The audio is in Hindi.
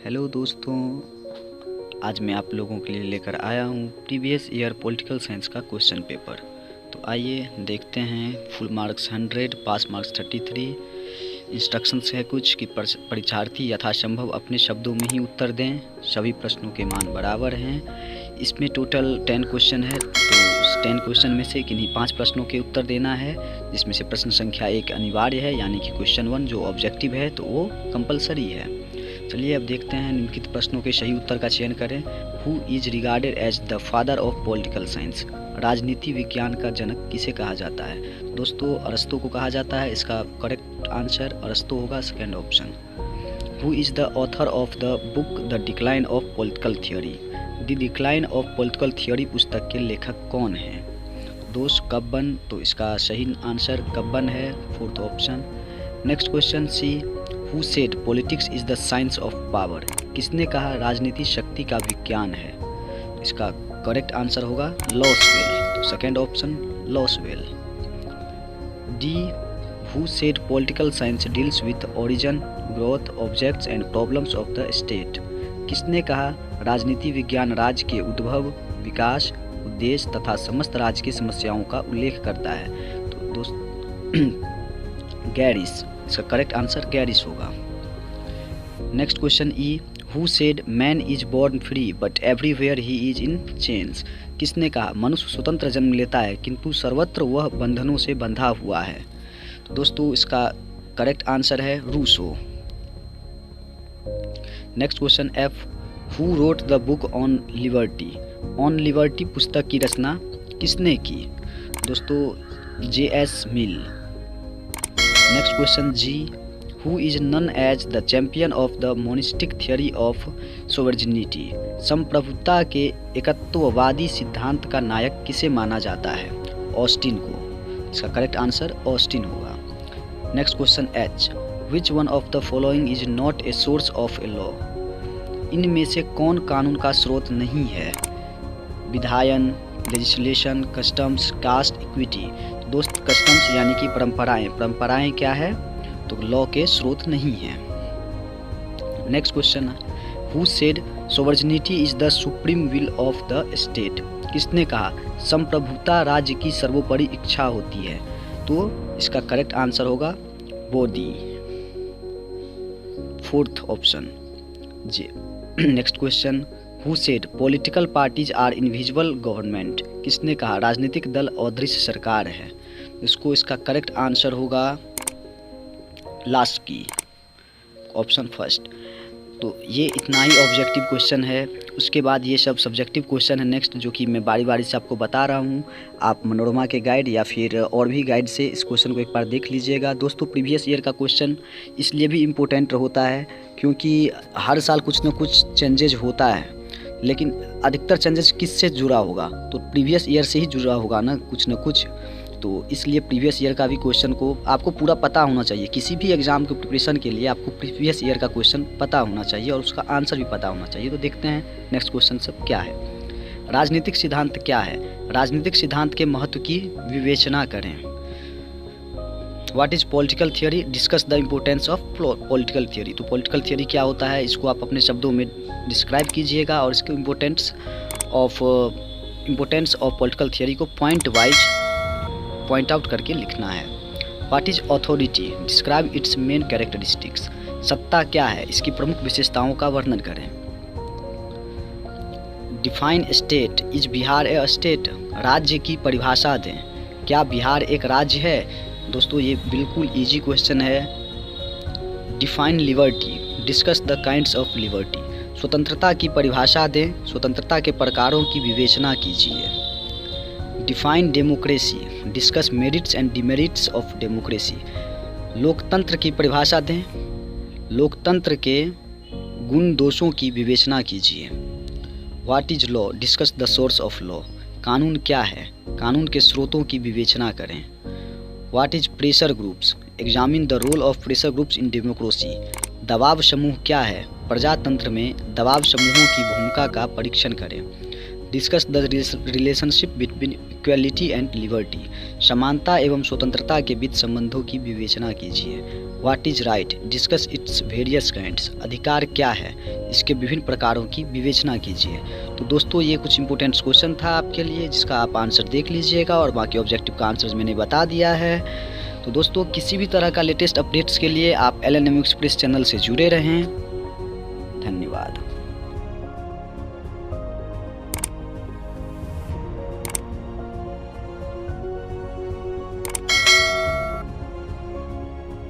हेलो दोस्तों, आज मैं आप लोगों के लिए लेकर आया हूँ प्रीवियस ईयर पॉलिटिकल साइंस का क्वेश्चन पेपर। तो आइए देखते हैं। Full marks 100, pass marks 33। Instructions है कुछ कि परीक्षार्थी यथासंभव अपने शब्दों में ही उत्तर दें। सभी प्रश्नों के मान बराबर हैं। इसमें टोटल 10 क्वेश्चन है, तो उस 10 क्वेश्चन में से किन्हीं 5 प्रश्नों के उत्तर देना है, जिसमें से प्रश्न संख्या 1 अनिवार्य है, यानी कि क्वेश्चन 1 जो ऑब्जेक्टिव है तो वो कंपलसरी है। चलिए अब देखते हैं। निम्नलिखित प्रश्नों के सही उत्तर का चयन करें। Who is regarded as the father of political science? राजनीति विज्ञान का जनक किसे कहा जाता है? दोस्तों, अरस्तू को कहा जाता है। इसका करेक्ट आंसर अरस्तू होगा, second option. Who is the author of the book the decline of political theory? The decline of political theory पुस्तक के लेखक कौन हैं? दोस्त कब्बन, तो इसका सही आंसर कब्बन है, fourth option. Next question C, who said politics is the science of power? किसने कहा राजनीति शक्ति का विज्ञान है? इसका करेक्ट आंसर होगा लॉसवेल, तो second option Lasswell. D, who said political science deals with origin, growth, objects and problems of the state? किसने कहा राजनीति विज्ञान राज्य के उद्भव, विकास, उद्देश्य तथा समस्त राज्य की समस्याओं का उल्लेख करता है? तो दोस्त गैरिस, इसका करेक्ट आंसर गैरिस होगा। Next question E, who said man is born free but everywhere he is in chains? किसने कहा मनुष्य स्वतंत्र जन्म लेता है किंतु सर्वत्र वह बंधनों से बंधा हुआ है? तो दोस्तों इसका करेक्ट आंसर है Rousseau. Next question F, who wrote the book on liberty? On liberty पुस्तक की रचना किसने की? दोस्तों J.S. Mill. Next question G, who is known as the champion of the monistic theory of sovereignty? संप्रभुता के एकत्ववादी सिद्धांत का नायक किसे माना जाता है? ऑस्टिन को। इसका करेक्ट आंसर ऑस्टिन होगा। Next question H, which one of the following is not a source of a law? इनमें से कौन कानून का स्रोत नहीं है? विधायन, लेजिस्लेशन, कस्टम्स, कास्ट, इक्विटी? दोस्त कस्टम्स यानी कि परंपराएं क्या है? तो लॉ के स्रोत नहीं है। Next question, who said sovereignty is the supreme will of the state? किसने कहा संप्रभुता राज्य की सर्वोपरि इच्छा होती है? तो इसका करेक्ट आंसर होगा Bodin, fourth option J. Next question, who said political parties are invisible government? किसने कहा राजनीतिक दल अदृश्य सरकार है? इसका करेक्ट आंसर होगा लास्ट की, ऑप्शन फर्स्ट। तो ये इतना ही ऑब्जेक्टिव क्वेश्चन है। उसके बाद ये सब सब्जेक्टिव क्वेश्चन है नेक्स्ट, जो कि मैं बारी बारी से आपको बता रहा हूँ। आप मनोरमा के गाइड या फिर और भी गाइड से इस क्वेश्चन को एक बार देख लीजिएगा। दोस्तों प्रीवियस ईयर का क्वेश्चन इसलिए भी इम्पोर्टेंट होता है क्योंकि हर साल कुछ न कुछ चेंजेज होता है, लेकिन अधिकतर चेंजेस किससे जुड़ा होगा? तो प्रीवियस ईयर से ही जुड़ा होगा ना कुछ न कुछ। तो इसलिए प्रीवियस ईयर का भी क्वेश्चन को आपको पूरा पता होना चाहिए। किसी भी एग्ज़ाम के प्रिपरेशन के लिए आपको प्रीवियस ईयर का क्वेश्चन पता होना चाहिए और उसका आंसर भी पता होना चाहिए। तो देखते हैं नेक्स्ट क्वेश्चन सब क्या है। राजनीतिक सिद्धांत क्या है? राजनीतिक सिद्धांत के महत्व की विवेचना करें। What is political theory? Discuss the importance of political theory. तो पॉलिटिकल थियोरी क्या होता है, इसको आप अपने शब्दों में डिस्क्राइब कीजिएगा और इसके इम्पोर्टेंस ऑफ पॉलिटिकल थियोरी को पॉइंट आउट करके लिखना है। What is authority? Describe it's main characteristics. सत्ता क्या है? इसकी प्रमुख विशेषताओं का वर्णन करें। Define state, is Bihar A state? राज्य की परिभाषा दें। क्या बिहार एक राज्य है? दोस्तों ये बिल्कुल इजी क्वेश्चन है। Define liberty, discuss the kinds of liberty. स्वतंत्रता की परिभाषा दें। स्वतंत्रता के प्रकारों की विवेचना कीजिए। Define democracy, discuss merits and demerits of democracy. लोकतंत्र की परिभाषा दें। लोकतंत्र के गुण दोषों की विवेचना कीजिए। What is law? Discuss the source of law. कानून क्या है? कानून के स्रोतों की विवेचना करें। What is pressure groups? Examine the role of pressure groups in democracy. दबाव समूह क्या है? प्रजातंत्र में दबाव समूहों की भूमिका का परीक्षण करें। Discuss the relationship between equality and liberty, समानता एवं स्वतंत्रता के बीच संबंधों की विवेचना कीजिए। What is right, discuss its various kinds, अधिकार क्या है, इसके विभिन्न प्रकारों की विवेचना कीजिए। तो दोस्तों ये कुछ इंपॉर्टेंट क्वेश्चन था आपके लिए, जिसका आप आंसर देख लीजिएगा और बाकी ऑब्जेक्टिव का आंसर मैंने बता दिया है। तो दोस्तों किसी भी तरह का लेटेस्ट अपडेट्स के लिए आप LNMU एक्सप्रेस चैनल से जुड़े रहें। धन्यवाद।